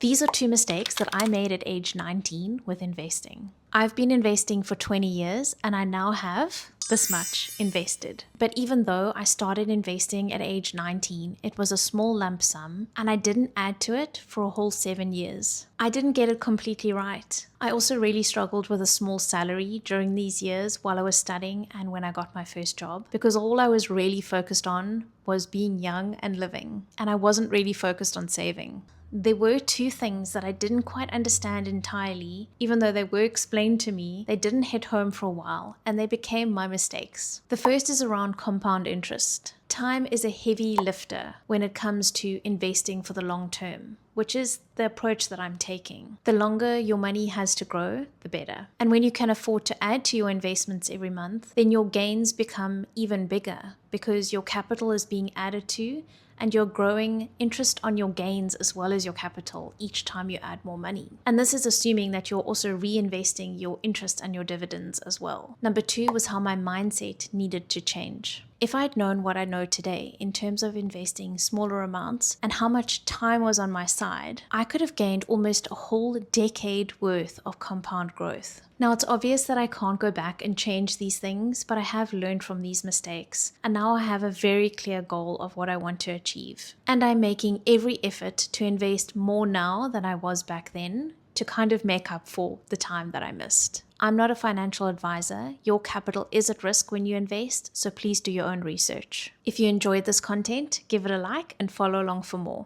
These are two mistakes that I made at age 19 with investing. I've been investing for 20 years and I now have this much invested. But even though I started investing at age 19, it was a small lump sum and I didn't add to it for a whole 7 years. I didn't get it completely right. I also really struggled with a small salary during these years while I was studying and when I got my first job, because all I was really focused on was being young and living, and I wasn't really focused on saving. There were two things that I didn't quite understand entirely. Even though they were explained to me, they didn't hit home for a while and they became my mistakes. The first is around compound interest. Time is a heavy lifter when it comes to investing for the long term, which is the approach that I'm taking. The longer your money has to grow, the better. And when you can afford to add to your investments every month, then your gains become even bigger because your capital is being added to and you're growing interest on your gains as well as your capital each time you add more money. And this is assuming that you're also reinvesting your interest and your dividends as well. Number two was how my mindset needed to change. If I'd known what I know today in terms of investing smaller amounts and how much time was on my side, I could have gained almost a whole decade worth of compound growth. Now, it's obvious that I can't go back and change these things, but I have learned from these mistakes. And now I have a very clear goal of what I want to achieve. And I'm making every effort to invest more now than I was back then to kind of make up for the time that I missed. I'm not a financial advisor. Your capital is at risk when you invest, so please do your own research. If you enjoyed this content, give it a like and follow along for more.